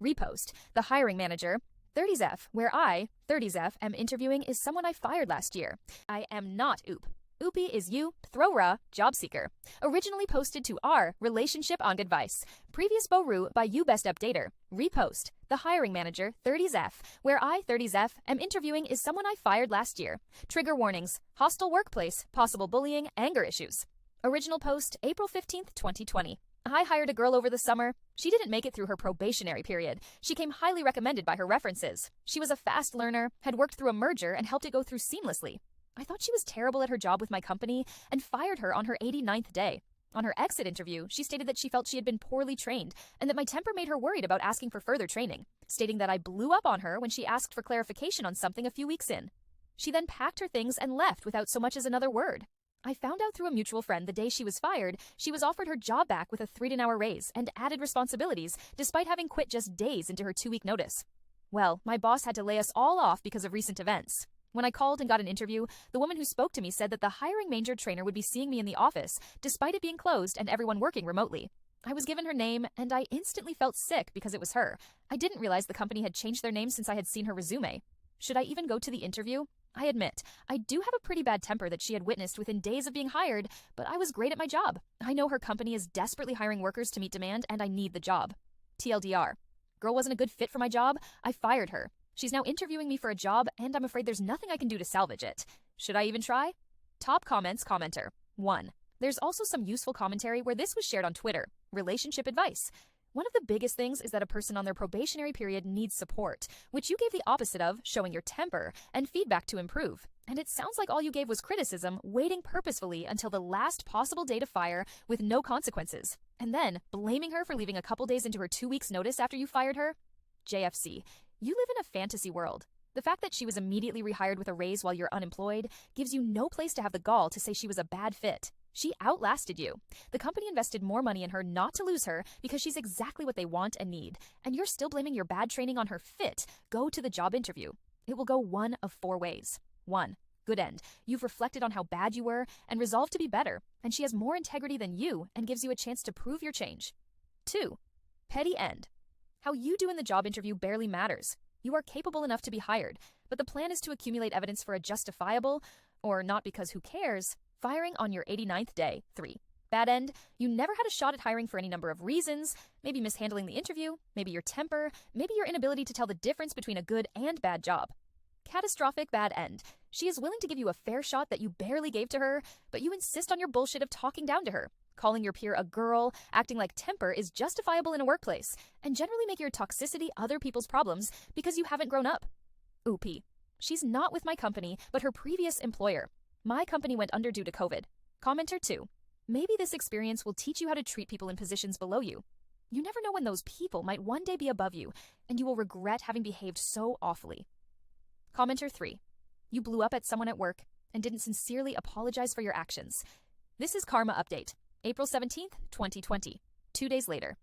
Repost. The hiring manager, 30s where I, 30s am interviewing is someone I fired last year. I am not Oop. Oopie is you, throw-ra, job seeker. Originally posted to our relationship on advice. Previous Boru by you best updater. Repost. The hiring manager, 30s where I, 30s am interviewing is someone I fired last year. Trigger warnings. Hostile workplace, possible bullying, anger issues. Original post, April 15th, 2020. I hired a girl over the summer. She didn't make it through her probationary period. She came highly recommended by her references. She was a fast learner, had worked through a merger, and helped it go through seamlessly. I thought she was terrible at her job with my company and fired her on her 89th day. On her exit interview, she stated that she felt she had been poorly trained and that my temper made her worried about asking for further training, stating that I blew up on her when she asked for clarification on something a few weeks in. She then packed her things and left without so much as another word. I found out through a mutual friend the day she was fired, she was offered her job back with a 3-an-hour raise and added responsibilities despite having quit just days into her 2-week notice. Well, my boss had to lay us all off because of recent events. When I called and got an interview, the woman who spoke to me said that the hiring manager trainer would be seeing me in the office, despite it being closed and everyone working remotely. I was given her name, and I instantly felt sick because it was her. I didn't realize the company had changed their name since I had seen her resume. Should I even go to the interview? I admit, I do have a pretty bad temper that she had witnessed within days of being hired, but I was great at my job. I know her company is desperately hiring workers to meet demand, and I need the job. TLDR. Girl wasn't a good fit for my job. I fired her. She's now interviewing me for a job, and I'm afraid there's nothing I can do to salvage it. Should I even try? Top comments commenter. 1. There's also some useful commentary where this was shared on Twitter. Relationship advice. One of the biggest things is that a person on their probationary period needs support, which you gave the opposite of, showing your temper, and feedback to improve. And it sounds like all you gave was criticism, waiting purposefully until the last possible day to fire with no consequences. And then, blaming her for leaving a couple days into her 2 weeks notice after you fired her? JFC. You live in a fantasy world. The fact that she was immediately rehired with a raise while you're unemployed gives you no place to have the gall to say she was a bad fit. She outlasted you. The company invested more money in her not to lose her because she's exactly what they want and need. And you're still blaming your bad training on her fit. Go to the job interview. It will go one of 4 ways. 1. Good end. You've reflected on how bad you were and resolved to be better, and she has more integrity than you and gives you a chance to prove your change. 2. Petty end. How you do in the job interview barely matters. You are capable enough to be hired, but the plan is to accumulate evidence for a justifiable, or not because who cares, firing on your 89th day. 3. Bad end. You never had a shot at hiring for any number of reasons, maybe mishandling the interview, maybe your temper, maybe your inability to tell the difference between a good and bad job. Catastrophic bad end. She is willing to give you a fair shot that you barely gave to her, but you insist on your bullshit of talking down to her. Calling your peer a girl, acting like temper is justifiable in a workplace, and generally make your toxicity other people's problems because you haven't grown up. Oopie. She's not with my company, but her previous employer. My company went under due to COVID. Commenter 2. Maybe this experience will teach you how to treat people in positions below you. You never know when those people might one day be above you, and you will regret having behaved so awfully. Commenter 3. You blew up at someone at work and didn't sincerely apologize for your actions. This is Karma Update. April 17th, 2020. 2 days later.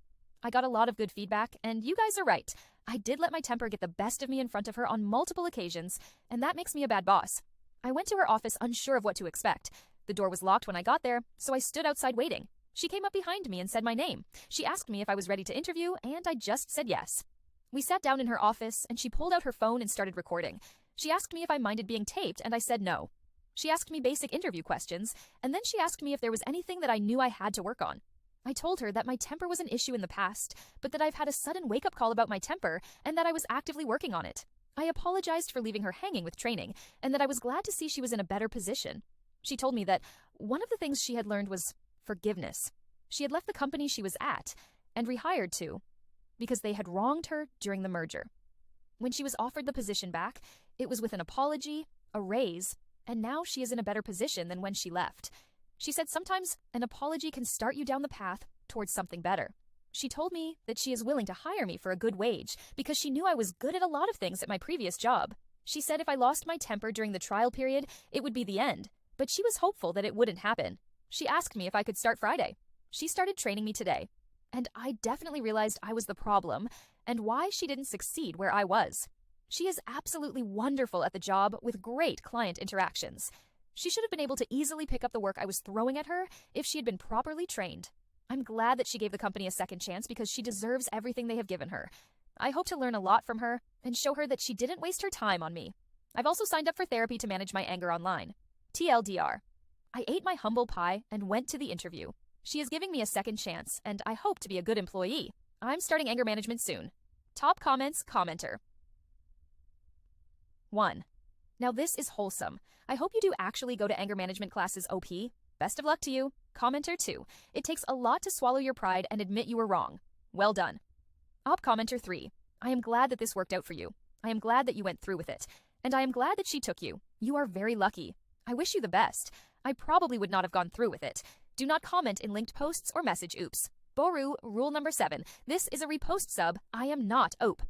I got a lot of good feedback, and you guys are right. I did let my temper get the best of me in front of her on multiple occasions, and that makes me a bad boss. I went to her office unsure of what to expect. The door was locked when I got there, so I stood outside waiting. She came up behind me and said my name. She asked me if I was ready to interview, and I just said yes. We sat down in her office, and she pulled out her phone and started recording. She asked me if I minded being taped, and I said no. She asked me basic interview questions, and then she asked me if there was anything that I knew I had to work on. I told her that my temper was an issue in the past, but that I've had a sudden wake-up call about my temper and that I was actively working on it. I apologized for leaving her hanging with training, and that I was glad to see she was in a better position. She told me that one of the things she had learned was forgiveness. She had left the company she was at and rehired to because they had wronged her during the merger. When she was offered the position back, it was with an apology, a raise, and now she is in a better position than when she left. She said sometimes an apology can start you down the path towards something better. She told me that she is willing to hire me for a good wage because she knew I was good at a lot of things at my previous job. She said if I lost my temper during the trial period, it would be the end, but she was hopeful that it wouldn't happen. She asked me if I could start Friday. She started training me today, and I definitely realized I was the problem and why she didn't succeed where I was. She is absolutely wonderful at the job with great client interactions. She should have been able to easily pick up the work I was throwing at her if she had been properly trained. I'm glad that she gave the company a second chance because she deserves everything they have given her. I hope to learn a lot from her and show her that she didn't waste her time on me. I've also signed up for therapy to manage my anger online. TLDR. I ate my humble pie and went to the interview. She is giving me a second chance, and I hope to be a good employee. I'm starting anger management soon. Top comments, commenter. 1. Now this is wholesome. I hope you do actually go to anger management classes, OP. Best of luck to you. Commenter 2. It takes a lot to swallow your pride and admit you were wrong. Well done. Op commenter 3. I am glad that this worked out for you. I am glad that you went through with it. And I am glad that she took you. You are very lucky. I wish you the best. I probably would not have gone through with it. Do not comment in linked posts or message oops. Boru, rule number 7. This is a repost sub. I am not OP.